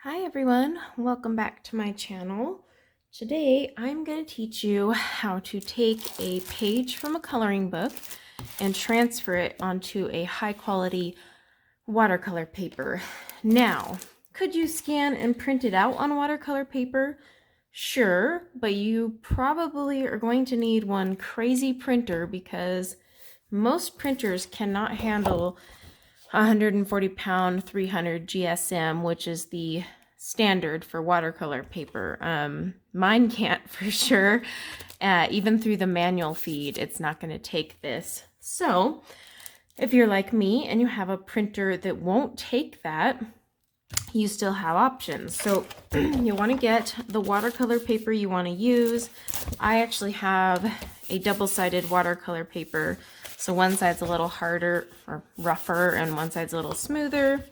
Hi everyone, welcome back to my channel. Today I'm going to teach you how to take a page from a coloring book and transfer it onto a high quality watercolor paper. Now, could you scan and print it out on watercolor paper? Sure, but you probably are going to need one crazy printer because most printers cannot handle 140-pound 300 GSM, which is the standard for watercolor paper. Mine can't for sure. Even through the manual feed, it's not going to take this. So if you're like me and you have a printer that won't take that, you still have options. So you want to get the watercolor paper you want to use. I actually have a double-sided watercolor paper. So one side's a little harder or rougher and one side's a little smoother.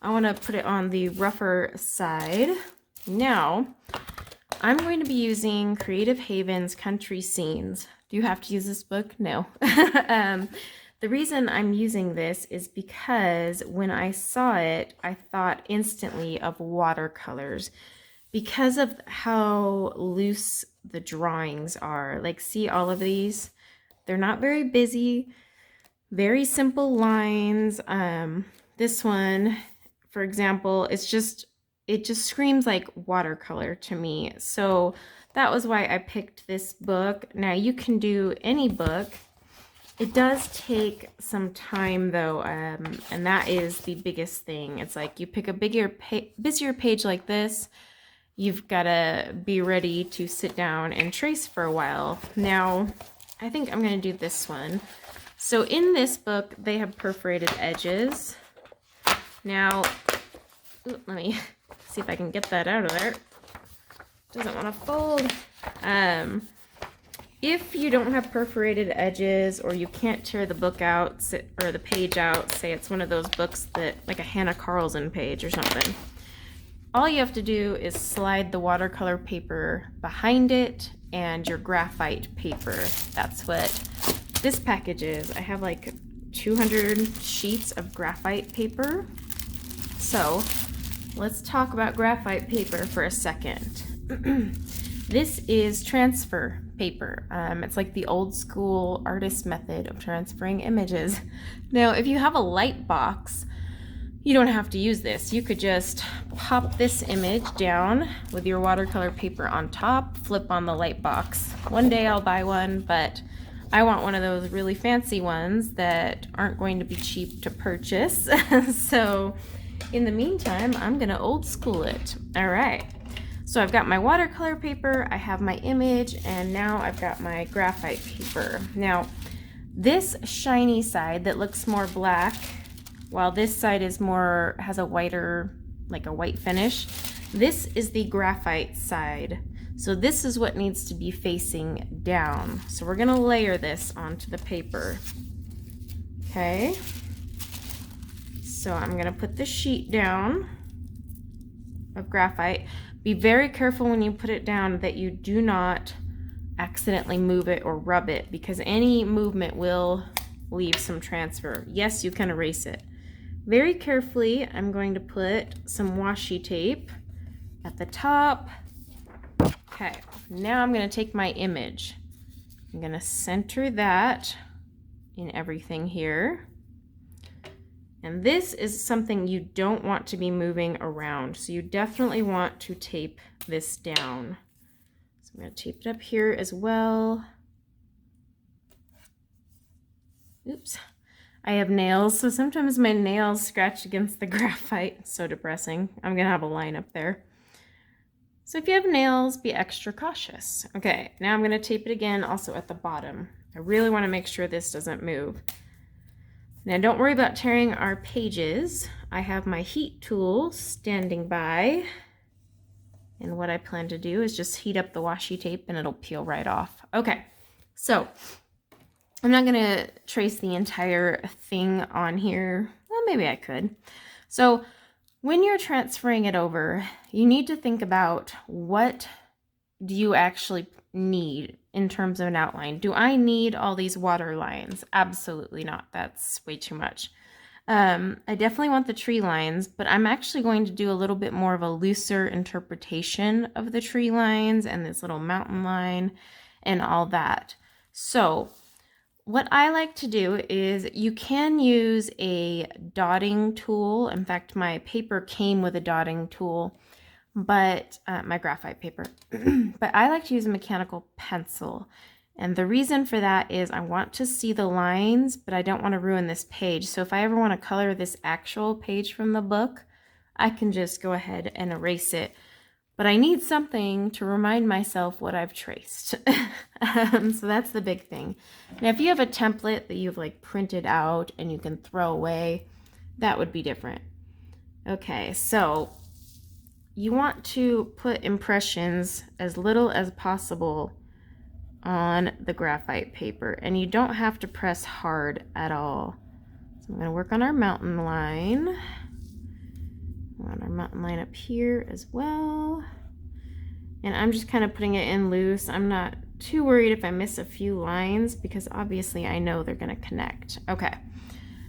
I want to put it on the rougher side. Now, I'm going to be using Creative Haven's Country Scenes. Do you have to use this book? No. The reason I'm using this is because when I saw it, I thought instantly of watercolors because of how loose the drawings are. Like, see all of these? They're not very busy, very simple lines. This one, for example, it just screams like watercolor to me. So that was why I picked this book. Now you can do any book. It does take some time though, and that is the biggest thing. It's like you pick a busier page like this, you've got to be ready to sit down and trace for a while. Now, I think I'm going to do this one. So in this book, they have perforated edges. Now, let me see if I can get that out of there. Doesn't want to fold. If you don't have perforated edges or you can't tear the book out or the page out, say it's one of those books that, like a Hannah Carlson page or something, all you have to do is slide the watercolor paper behind it and your graphite paper. That's what this package is. I have like 200 sheets of graphite paper. So let's talk about graphite paper for a second. This is transfer paper. It's like the old school artist method of transferring images. Now, if you have a light box, you don't have to use this. You could just pop this image down with your watercolor paper on top, flip on the light box. One day I'll buy one, but I want one of those really fancy ones that aren't going to be cheap to purchase. So in the meantime, I'm gonna old school it. All right. So I've got my watercolor paper, I have my image, and now I've got my graphite paper. Now, this shiny side that looks more black, while this side is more, has a whiter, like a white finish, this is the graphite side. So this is what needs to be facing down. So we're gonna layer this onto the paper. Okay. So I'm gonna put the sheet down of graphite. Be very careful when you put it down that you do not accidentally move it or rub it, because any movement will leave some transfer. Yes, you can erase it. Very carefully, I'm going to put some washi tape at the top. Okay, now I'm going to take my image. I'm going to center that in everything here. And this is something you don't want to be moving around. So you definitely want to tape this down. So I'm going to tape it up here as well. Oops. I have nails, so sometimes my nails scratch against the graphite. It's so depressing. I'm going to have a line up there. So if you have nails, be extra cautious. Okay, now I'm going to tape it again also at the bottom. I really want to make sure this doesn't move. Now don't worry about tearing our pages. I have my heat tool standing by. And what I plan to do is just heat up the washi tape and it'll peel right off. Okay, so I'm not gonna trace the entire thing on here. Well, maybe I could. So when you're transferring it over, you need to think about what do you actually need in terms of an outline. Do I need all these water lines? Absolutely not. That's way too much. I definitely want the tree lines, but I'm actually going to do a little bit more of a looser interpretation of the tree lines and this little mountain line and all that. So what I like to do is you can use a dotting tool. In fact, my paper came with a dotting tool, but my graphite paper, but I like to use a mechanical pencil. And the reason for that is I want to see the lines, but I don't want to ruin this page. So if I ever want to color this actual page from the book, I can just go ahead and erase it. But I need something to remind myself what I've traced. So that's the big thing. Now, if you have a template that you've like printed out and you can throw away, that would be different. Okay, so you want to put impressions as little as possible on the graphite paper, and you don't have to press hard at all. So I'm going to work on our mountain line. On our mountain line up here as well. And I'm just kind of putting it in loose. I'm not too worried if I miss a few lines because obviously I know they're going to connect. Okay.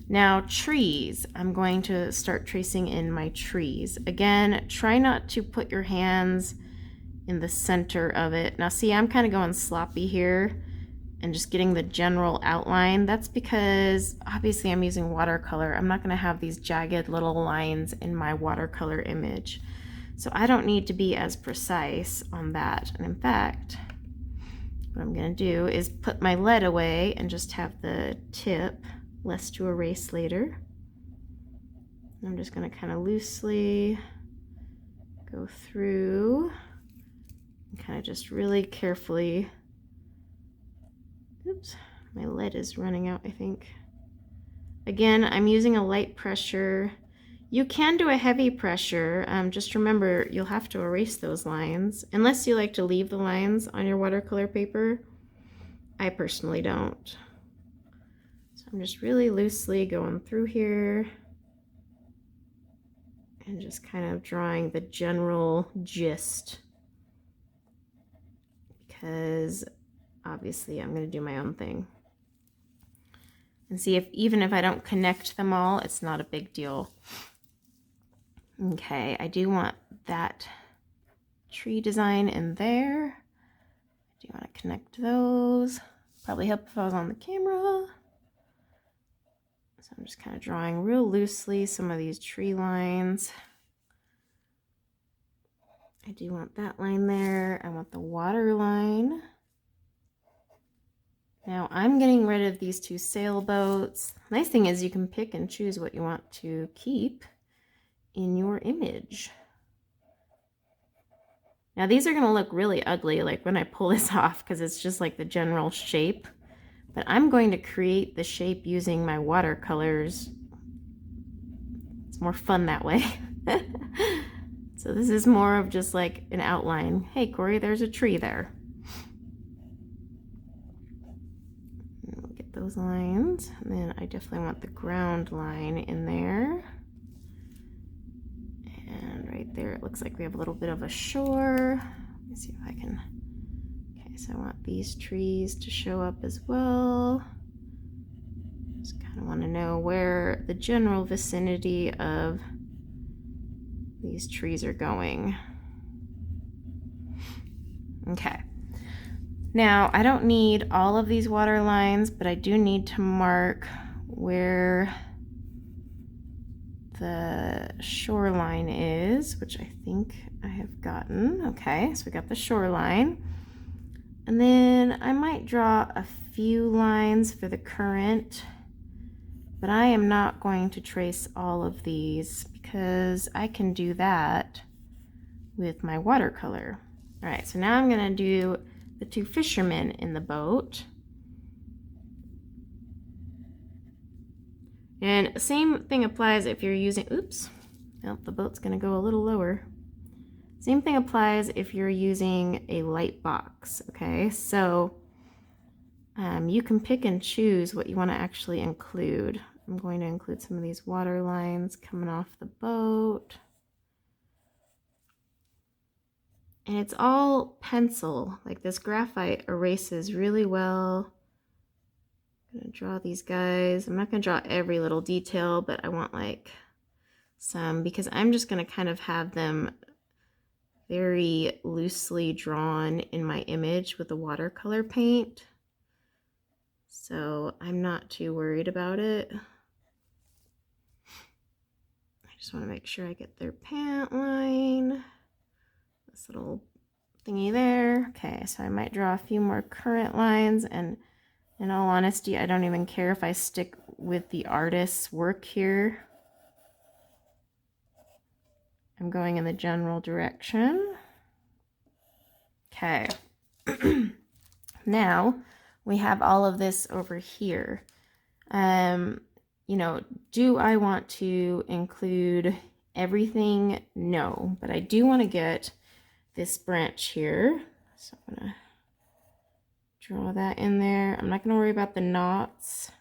Now trees, I'm going to start tracing in my trees. Again, try not to put your hands in the center of it. Now see, I'm kind of going sloppy here and just getting the general outline. That's because obviously I'm using watercolor. I'm not going to have these jagged little lines in my watercolor image. So I don't need to be as precise on that. And in fact, what I'm going to do is put my lead away and just have the tip less to erase later. I'm just going to kind of loosely go through and kind of just really carefully. Oops, my lead is running out, I think. Again, I'm using a light pressure. You can do a heavy pressure. Just remember, you'll have to erase those lines. Unless you like to leave the lines on your watercolor paper. I personally don't. So I'm just really loosely going through here and just kind of drawing the general gist, because obviously I'm going to do my own thing. And see, if even if I don't connect them all, it's not a big deal. Okay, I do want that tree design in there. I do want to connect those. Probably help if I was on the camera. So I'm just kind of drawing real loosely some of these tree lines. I do want that line there. I want the water line. Now I'm getting rid of these two sailboats. Nice thing is you can pick and choose what you want to keep in your image. Now these are going to look really ugly like when I pull this off because it's just like the general shape. But I'm going to create the shape using my watercolors. It's more fun that way. So this is more of just like an outline. Hey Corey, there's a tree there. And we'll get those lines. And then I definitely want the ground line in there. And right there it looks like we have a little bit of a shore. Let me see if I can. Okay, so I want these trees to show up as well. Just kind of want to know where the general vicinity of these trees are going. Okay. Now, I don't need all of these water lines, but I do need to mark where the shoreline is, which I think I have gotten. Okay, so we got the shoreline. And then I might draw a few lines for the current, but I am not going to trace all of these because I can do that with my watercolor. All right, so now I'm going to do the two fishermen in the boat. And same thing applies if you're using, oops, well, the boat's going to go a little lower. Same thing applies if you're using a light box, okay? So you can pick and choose what you want to actually include. I'm going to include some of these water lines coming off the boat. And it's all pencil. Like this graphite erases really well. I'm gonna draw these guys. I'm not gonna draw every little detail, but I want like some, because I'm just gonna kind of have them very loosely drawn in my image with the watercolor paint. So I'm not too worried about it. I just want to make sure I get their pant line. This little thingy there. Okay, so I might draw a few more current lines, and in all honesty, I don't even care if I stick with the artist's work here. I'm going in the general direction. Okay. Now we have all of this over here. You know, do I want to include everything? No, but I do want to get this branch here. So I'm gonna draw that in there. I'm not gonna worry about the knots.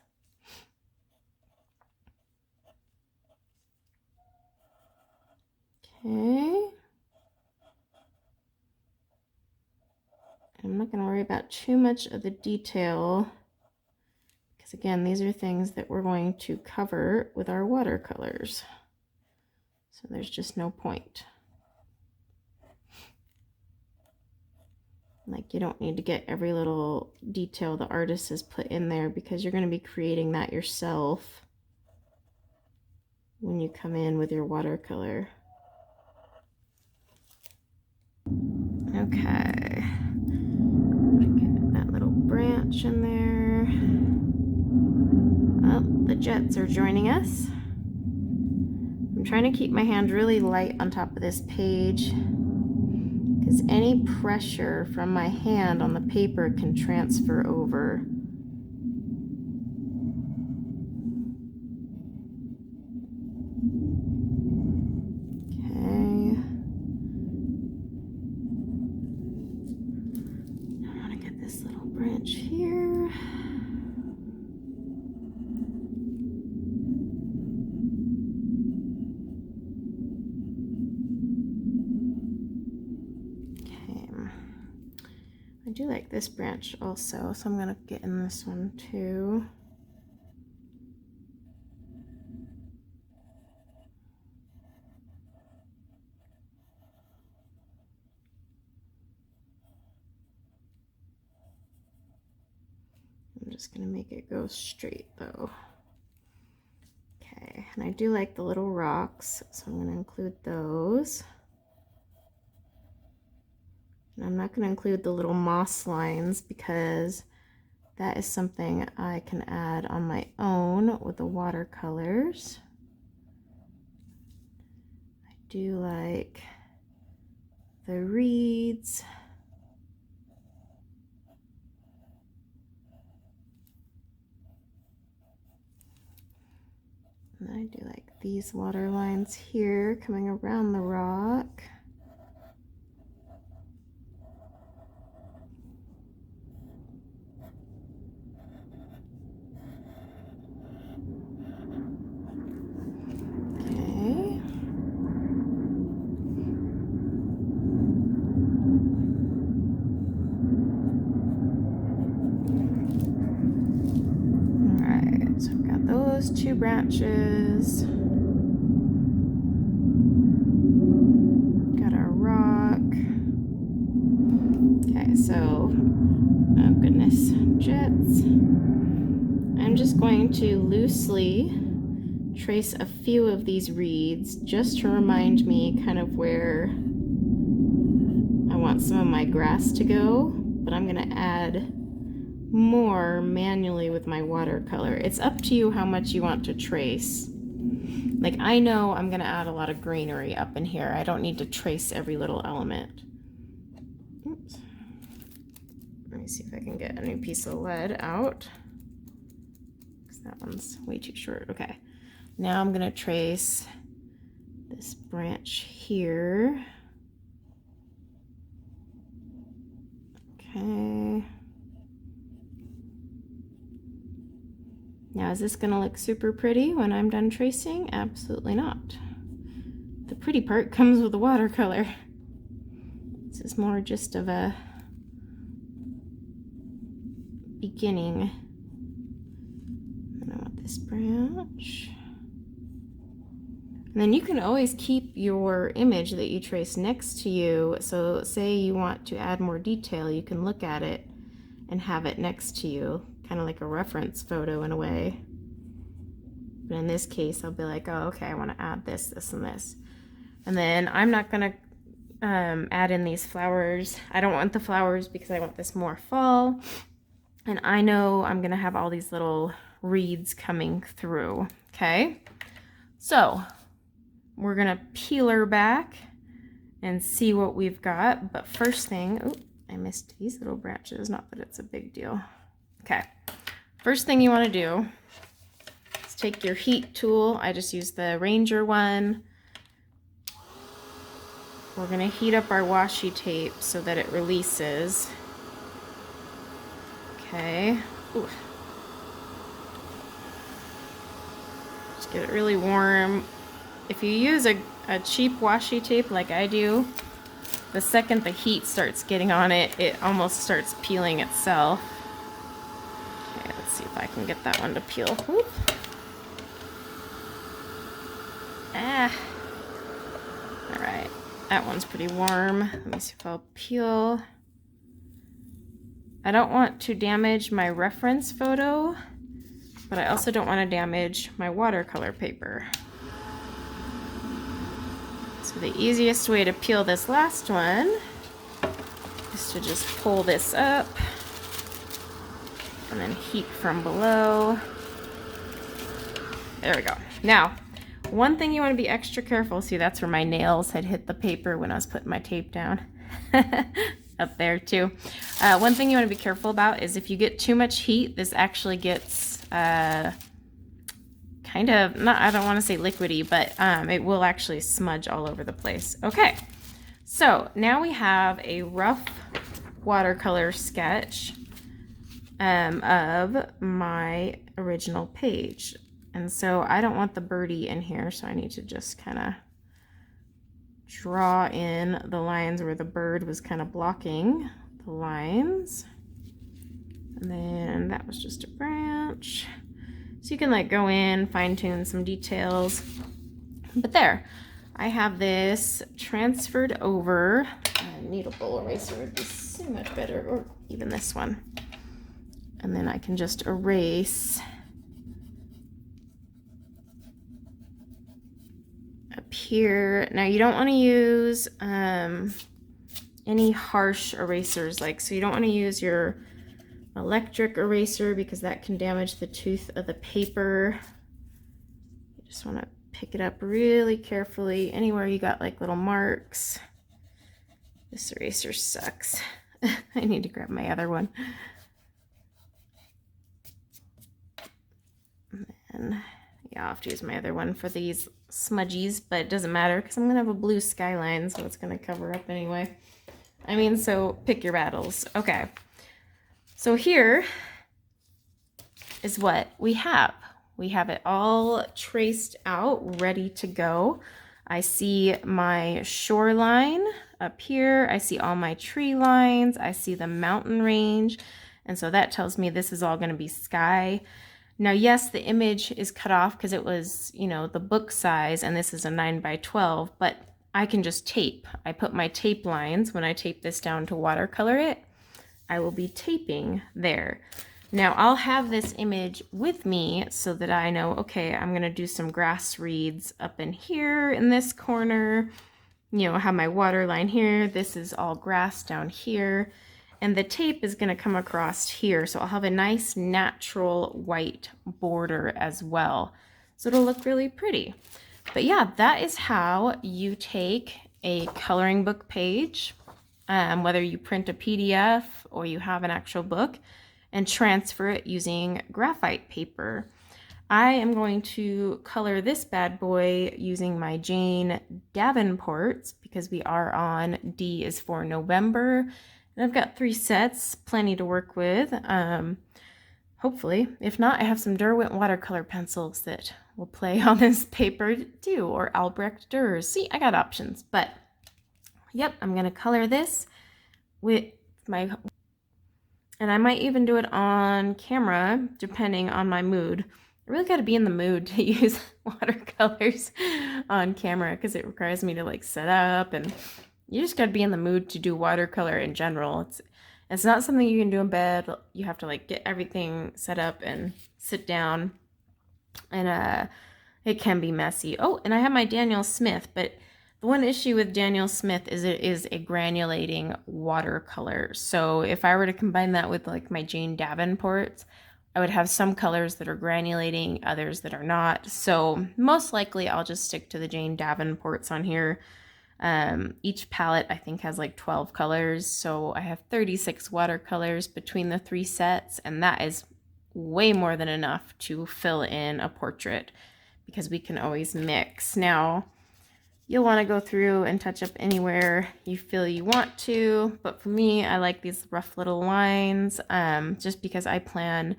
Okay. I'm not gonna worry about too much of the detail, because again, these are things that we're going to cover with our watercolors. So there's just no point. Like, you don't need to get every little detail the artist has put in there, because you're going to be creating that yourself when you come in with your watercolor. Okay. Get that little branch in there. Oh, the jets are joining us. I'm trying to keep my hand really light on top of this page, because any pressure from my hand on the paper can transfer over. Okay. I want to get this little branch here. I do like this branch also, so I'm going to get in this one too. I'm just going to make it go straight though. Okay, and I do like the little rocks, so I'm going to include those. And I'm not going to include the little moss lines, because that is something I can add on my own with the watercolors. I do like the reeds. And I do like these water lines here coming around the rock. Those two branches. Got our rock. Okay, so, oh goodness, jets. I'm just going to loosely trace a few of these reeds just to remind me kind of where I want some of my grass to go, but I'm going to add more manually with my watercolor. It's up to you how much you want to trace. Like, I know I'm going to add a lot of greenery up in here. I don't need to trace every little element. Oops. Let me see if I can get a new piece of lead out, because that one's way too short. Okay, now I'm going to trace this branch here. Okay. Now, is this gonna look super pretty when I'm done tracing? Absolutely not. The pretty part comes with the watercolor. This is more just of a beginning. this branch. And then you can always keep your image that you trace next to you. So say you want to add more detail, you can look at it and have it next to you, kind of like a reference photo in a way. But in this case, I'll be like, oh, okay, I want to add this, this, and this. And then I'm not going to add in these flowers. I don't want the flowers because I want this more fall. And I know I'm going to have all these little reeds coming through, okay? So we're going to peel her back and see what we've got. But first thing, oh, I missed these little branches. Not that it's a big deal. Okay, first thing you want to do is take your heat tool. I just use the Ranger one. We're going to heat up our washi tape so that it releases. Okay. Ooh. Just get it really warm. If you use a cheap washi tape like I do, the second the heat starts getting on it, it almost starts peeling itself. Okay, let's see if I can get that one to peel. Whoop. Ah. All right. That one's pretty warm. Let me see if I'll peel. I don't want to damage my reference photo, but I also don't want to damage my watercolor paper. So the easiest way to peel this last one is to just pull this up and then heat from below. There we go. Now, one thing you want to be extra careful, see that's where my nails had hit the paper when I was putting my tape down. Up there too. One thing you want to be careful about is if you get too much heat, this actually gets kind of, not, I don't want to say liquidy, but it will actually smudge all over the place. Okay, so now we have a rough watercolor sketch of my original page. And so I don't want the birdie in here, so I need to just kind of draw in the lines where the bird was kind of blocking the lines. And then that was just a branch. So you can like go in, fine tune some details. But there, I have this transferred over. A needle eraser would be so much better, or even this one. And then I can just erase up here. Now you don't want to use any harsh erasers, like, so you don't want to use your electric eraser because that can damage the tooth of the paper. You just want to pick it up really carefully anywhere you got like little marks. This eraser sucks. I need to grab my other one. And yeah, I'll have to use my other one for these smudgies, but it doesn't matter because I'm going to have a blue skyline, so it's going to cover up anyway. I mean, so pick your battles. Okay. So here is what we have. We have it all traced out, ready to go. I see my shoreline up here. I see all my tree lines. I see the mountain range. And so that tells me this is all going to be sky. Now, yes, the image is cut off because it was, you know, the book size, and this is a 9x12, but I can just tape. I put my tape lines, when I tape this down to watercolor it, I will be taping there. Now, I'll have this image with me so that I know, okay, I'm going to do some grass reeds up in here in this corner. You know, I have my water line here. This is all grass down here. And the tape is going to come across here. So I'll have a nice natural white border as well. So it'll look really pretty. But yeah, that is how you take a coloring book page, whether you print a PDF or you have an actual book, and transfer it using graphite paper. I am going to color this bad boy using my Jane Davenports because we are on D is for November. And I've got 3 sets, plenty to work with. Hopefully. If not, I have some Derwent watercolor pencils that will play on this paper too, or Albrecht Dürer. See, I got options. But yep, I'm going to color this with my... And I might even do it on camera, depending on my mood. I really got to be in the mood to use watercolors on camera because it requires me to like set up, and you just got to be in the mood to do watercolor in general. It's not something you can do in bed. You have to like get everything set up and sit down, and it can be messy. Oh, and I have my Daniel Smith, but the one issue with Daniel Smith is it is a granulating watercolor. So if I were to combine that with like my Jane Davenports, I would have some colors that are granulating, others that are not. So most likely I'll just stick to the Jane Davenports on here. Each palette I think has like 12 colors, so I have 36 watercolors between the 3 sets, and that is way more than enough to fill in a portrait because we can always mix. Now, you'll want to go through and touch up anywhere you feel you want to, but for me, I like these rough little lines just because I plan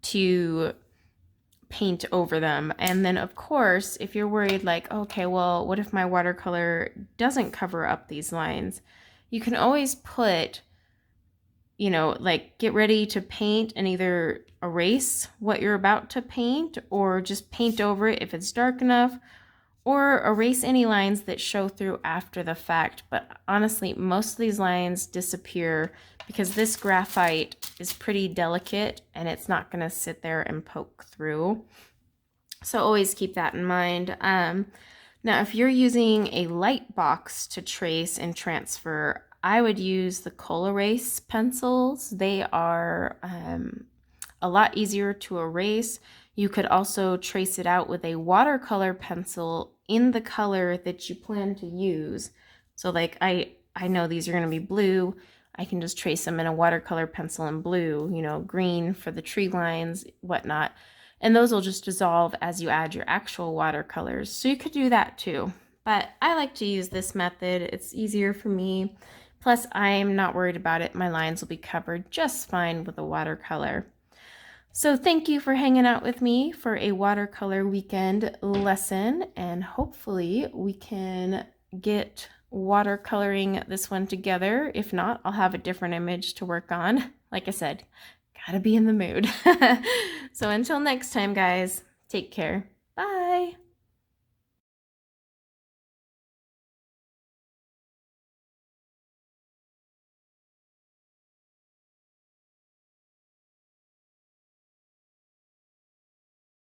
to paint over them. And then of course, if you're worried like, okay, well, what if my watercolor doesn't cover up these lines? You can always put, you know, like get ready to paint and either erase what you're about to paint or just paint over it if it's dark enough, or erase any lines that show through after the fact. But honestly, most of these lines disappear because this graphite is pretty delicate and it's not going to sit there and poke through. So always keep that in mind. Now, if you're using a light box to trace and transfer, I would use the Colorase pencils. They are a lot easier to erase. You could also trace it out with a watercolor pencil in the color that you plan to use. So like I know these are going to be blue. I can just trace them in a watercolor pencil in blue, you know, green for the tree lines, whatnot. And those will just dissolve as you add your actual watercolors. So you could do that too. But I like to use this method. It's easier for me. Plus, I'm not worried about it. My lines will be covered just fine with a watercolor. So thank you for hanging out with me for a watercolor weekend lesson, and hopefully we can get watercoloring this one together. If not, I'll have a different image to work on. Like I said, gotta be in the mood. So until next time, guys, take care. Bye.